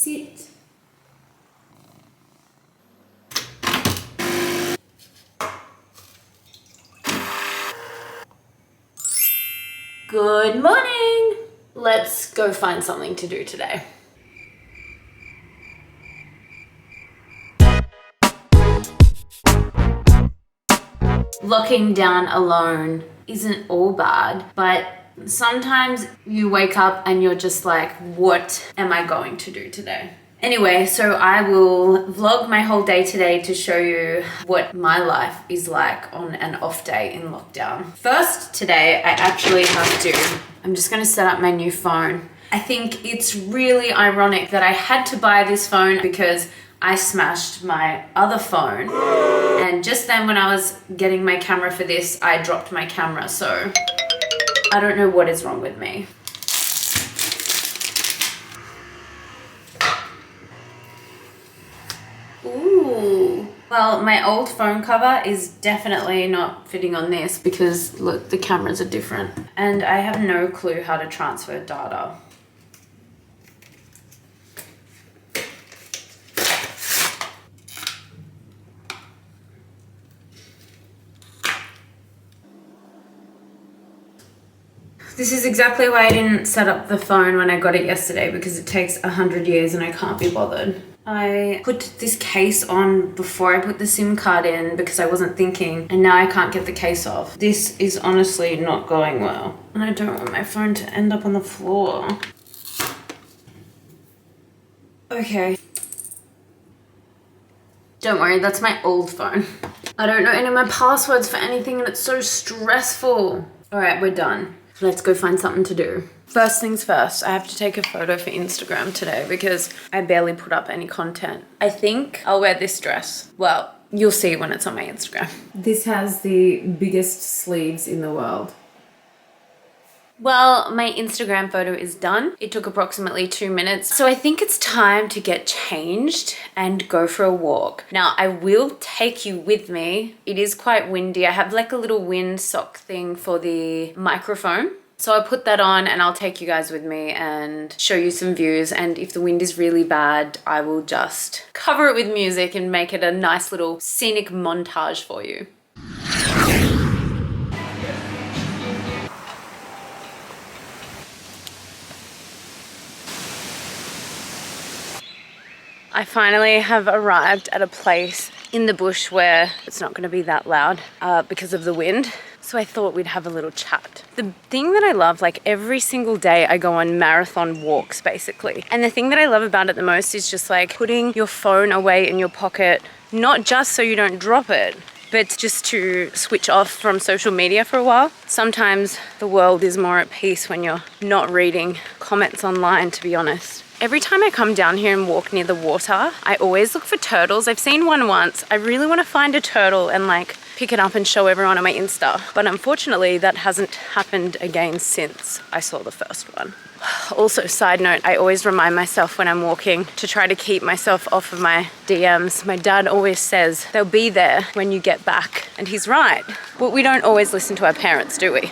Sit. Good morning. Let's go find something to do today. Locking down alone isn't all bad, but sometimes you wake up and you're just like, what am I going to do today? Anyway, so I will vlog my whole day today to show you what my life is like on an off day in lockdown. First, today I actually have to, I'm just gonna set up my new phone. I think it's really ironic that I had to buy this phone because I smashed my other phone. And just then when I was getting my camera for this, I dropped my camera. So I don't know what is wrong with me. Ooh. Well, my old phone cover is definitely not fitting on this because look, the cameras are different. And I have no clue how to transfer data. This is exactly why I didn't set up the phone when I got it yesterday, because it takes 100 years and I can't be bothered. I put this case on before I put the SIM card in because I wasn't thinking, and now I can't get the case off. This is honestly not going well. And I don't want my phone to end up on the floor. Okay. Don't worry, that's my old phone. I don't know any of my passwords for anything and it's so stressful. All right, we're done. Let's go find something to do. First things first, I have to take a photo for Instagram today because I barely put up any content. I think I'll wear this dress. Well, you'll see when it's on my Instagram. This has the biggest sleeves in the world. Well, my Instagram photo is done. It took approximately 2 minutes. So I think it's time to get changed and go for a walk. Now, I will take you with me. It is quite windy. I have like a little wind sock thing for the microphone. So I'll put that on and I'll take you guys with me and show you some views. And if the wind is really bad, I will just cover it with music and make it a nice little scenic montage for you. I finally have arrived at a place in the bush where it's not going to be that loud because of the wind. So I thought we'd have a little chat. The thing that I love, like every single day I go on marathon walks basically. And the thing that I love about it the most is just like putting your phone away in your pocket, not just so you don't drop it, but just to switch off from social media for a while. Sometimes the world is more at peace when you're not reading comments online, to be honest. Every time I come down here and walk near the water, I always look for turtles. I've seen one once. I really want to find a turtle and like pick it up and show everyone on my Insta. But unfortunately, that hasn't happened again since I saw the first one. Also, side note, I always remind myself when I'm walking to try to keep myself off of my DMs. My dad always says they'll be there when you get back. And he's right. But we don't always listen to our parents, do we?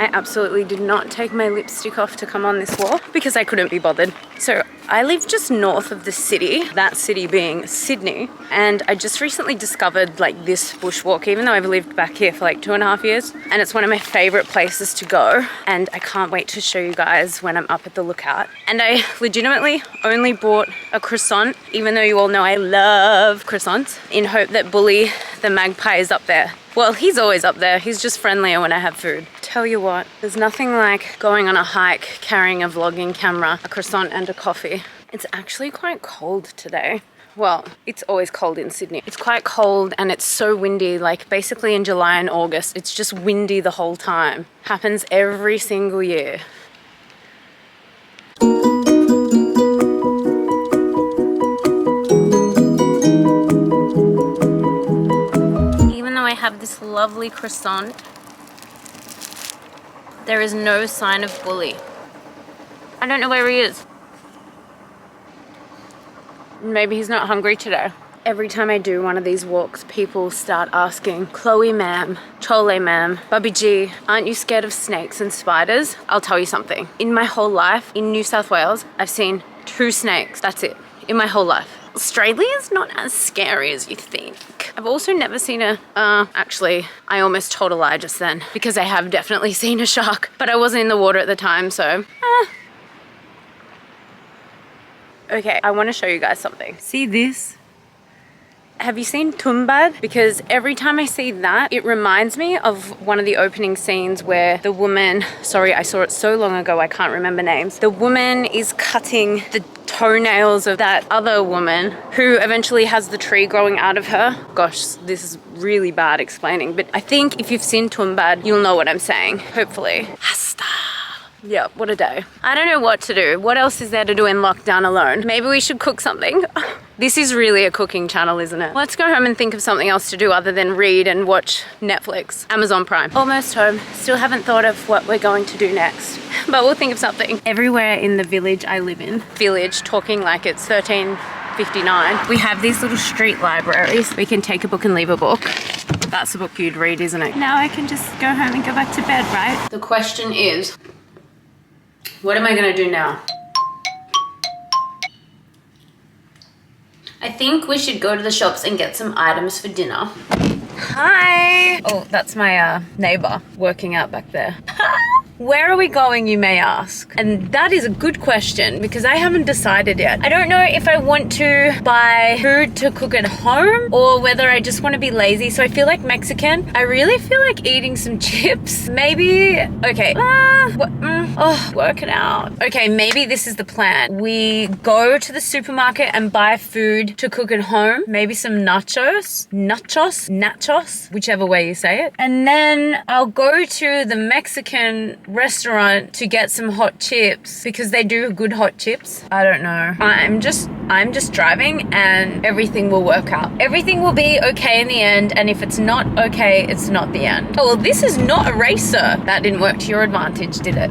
I absolutely did not take my lipstick off to come on this walk because I couldn't be bothered. So I live just north of the city, that city being Sydney. And I just recently discovered like this bushwalk, even though I've lived back here for like 2.5 years. And it's one of my favorite places to go. And I can't wait to show you guys when I'm up at the lookout. And I legitimately only bought a croissant, even though you all know I love croissants, in hope that Bully the magpie is up there. Well, he's always up there. He's just friendlier when I have food. Tell you what, there's nothing like going on a hike, carrying a vlogging camera, a croissant and a coffee. It's actually quite cold today. Well, it's always cold in Sydney. It's quite cold and it's so windy, like basically in July and August, it's just windy the whole time. Happens every single year. I have this lovely croissant, there is no sign of Bully. I don't know where he is. Maybe he's not hungry today. Every time I do one of these walks, people start asking, Chloe ma'am, Chole ma'am, Bubby G, aren't you scared of snakes and spiders? I'll tell you something. In my whole life, in New South Wales, I've seen 2 snakes. That's it. In my whole life. Australia is not as scary as you think. I've also never seen actually, I almost told a lie just then because I have definitely seen a shark, but I wasn't in the water at the time, so. Okay, I want to show you guys something. See this? Have you seen Tumbad? Because every time I see that, it reminds me of one of the opening scenes where the woman, sorry, I saw it so long ago, I can't remember names. The woman is cutting the toenails of that other woman who eventually has the tree growing out of her. Gosh, this is really bad explaining, but I think if you've seen Tumbad, you'll know what I'm saying, hopefully. Hasta. Yeah, what a day. I don't know what to do. What else is there to do in lockdown alone? Maybe we should cook something. This is really a cooking channel, isn't it? Let's go home and think of something else to do other than read and watch Netflix. Amazon Prime. Almost home. Still haven't thought of what we're going to do next, but we'll think of something. Everywhere in the village I live in, talking like it's 1359, we have these little street libraries. We can take a book and leave a book. That's the book you'd read, isn't it? Now I can just go home and go back to bed, right? The question is, what am I gonna do now? I think we should go to the shops and get some items for dinner. Hi! Oh, that's my neighbor working out back there. Where are we going, you may ask? And that is a good question because I haven't decided yet. I don't know if I want to buy food to cook at home or whether I just want to be lazy. So I feel like Mexican. I really feel like eating some chips. Maybe, okay. Work it out. Okay, maybe this is the plan. We go to the supermarket and buy food to cook at home. Maybe some nachos, whichever way you say it. And then I'll go to the Mexican restaurant to get some hot chips because they do good hot chips. I don't know. I'm just driving and everything will work out. Everything will be okay in the end, and if it's not okay, it's not the end. Oh, well, this is not a racer. That didn't work to your advantage, did it?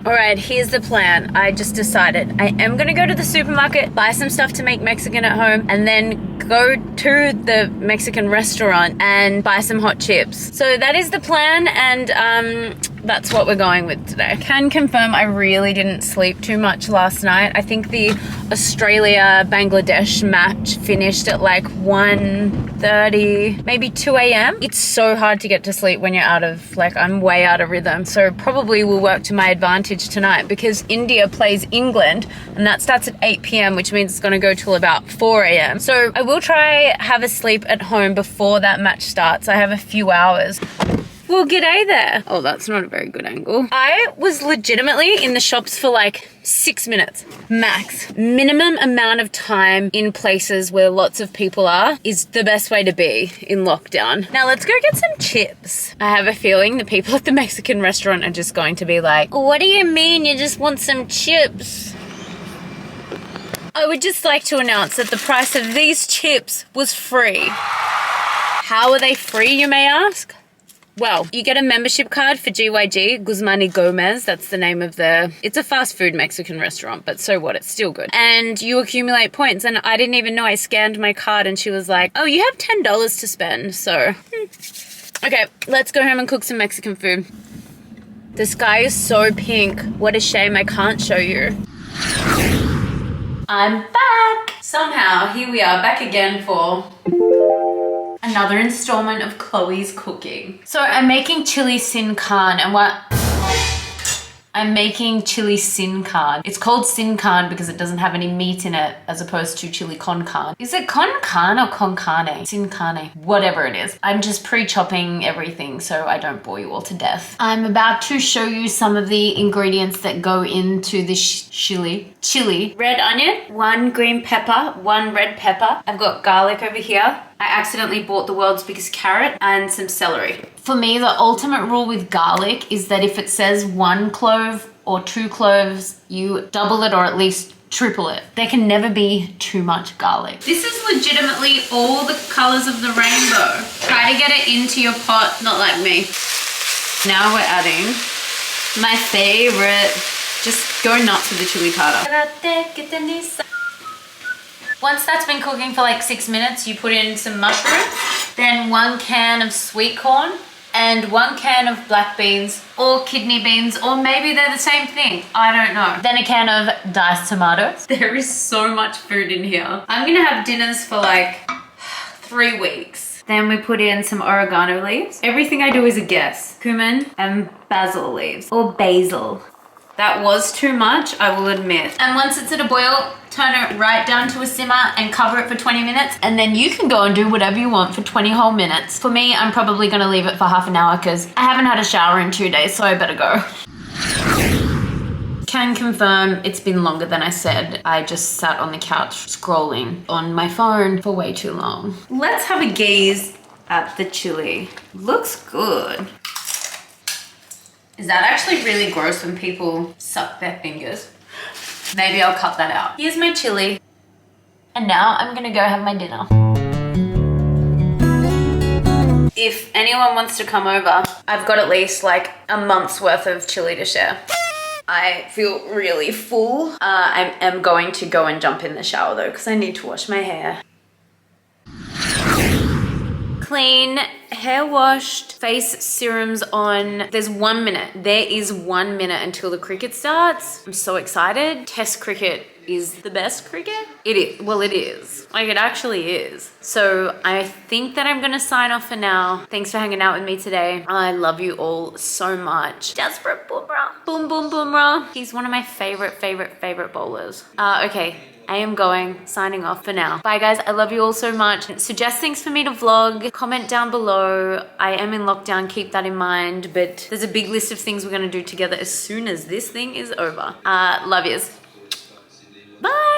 All right, here's the plan. I just decided I am gonna go to the supermarket, buy some stuff to make Mexican at home, and then go to the Mexican restaurant and buy some hot chips. So that is the plan, and that's what we're going with today. I can confirm I really didn't sleep too much last night. I think the Australia-Bangladesh match finished at like 1:30, maybe 2 a.m. It's so hard to get to sleep when you're I'm way out of rhythm. So probably will work to my advantage tonight because India plays England and that starts at 8 p.m, which means it's gonna go till about 4 a.m. So I will try have a sleep at home before that match starts. I have a few hours. Well, g'day there. Oh, that's not a very good angle. I was legitimately in the shops for like 6 minutes, max. Minimum amount of time in places where lots of people are is the best way to be in lockdown. Now let's go get some chips. I have a feeling the people at the Mexican restaurant are just going to be like, what do you mean you just want some chips? I would just like to announce that the price of these chips was free. How are they free, you may ask? Well, you get a membership card for GYG, Guzman y Gomez, that's the name of it's a fast food Mexican restaurant, but so what, it's still good. And you accumulate points, and I didn't even know. I scanned my card and she was like, oh, you have $10 to spend, so. Okay, let's go home and cook some Mexican food. The sky is so pink. What a shame I can't show you. I'm back. Somehow, here we are back again for another installment of Chloe's cooking. So I'm making chili sin carne, and I'm making chili sin carne. It's called sin carne because it doesn't have any meat in it as opposed to chili con carne. Is it con carne or con carne? Sin carne, whatever it is. I'm just pre-chopping everything so I don't bore you all to death. I'm about to show you some of the ingredients that go into this chili. Red onion, 1 green pepper, 1 red pepper. I've got garlic over here. I accidentally bought the world's biggest carrot and some celery. For me, the ultimate rule with garlic is that if it says 1 clove or 2 cloves, you double it or at least triple it. There can never be too much garlic. This is legitimately all the colors of the rainbow. Try to get it into your pot, not like me. Now we're adding my favorite. Just go nuts with the chili powder. 1 Once that's been cooking for like 6 minutes, you put in some mushrooms, then 1 can of sweet corn, and 1 can of black beans or kidney beans, or maybe they're the same thing. I don't know. Then a can of diced tomatoes. There is so much food in here. I'm gonna have dinners for like 3 weeks. Then we put in some oregano leaves. Everything I do is a guess. Cumin and basil leaves, or basil. That was too much, I will admit. And once it's at a boil, turn it right down to a simmer and cover it for 20 minutes. And then you can go and do whatever you want for 20 whole minutes. For me, I'm probably gonna leave it for half an hour because I haven't had a shower in 2 days, so I better go. Can confirm it's been longer than I said. I just sat on the couch scrolling on my phone for way too long. Let's have a gaze at the chili. Looks good. Is that actually really gross when people suck their fingers? Maybe I'll cut that out. Here's my chili. And now I'm gonna go have my dinner. If anyone wants to come over, I've got at least like a month's worth of chili to share. I feel really full. I am going to go and jump in the shower though, because I need to wash my hair. Clean, hair washed, face serums on. There's 1 minute. There is 1 minute until the cricket starts. I'm so excited. Test cricket is the best cricket. It is. Well, it is. Like, it actually is. So I think that I'm gonna sign off for now. Thanks for hanging out with me today. I love you all so much. Jasprit Bumrah. Boom, boom, Bumrah. He's one of my favorite bowlers. Okay. I am going, signing off for now. Bye guys, I love you all so much. Suggest things for me to vlog, comment down below. I am in lockdown, keep that in mind, but there's a big list of things we're gonna do together as soon as this thing is over. Love yous. Bye.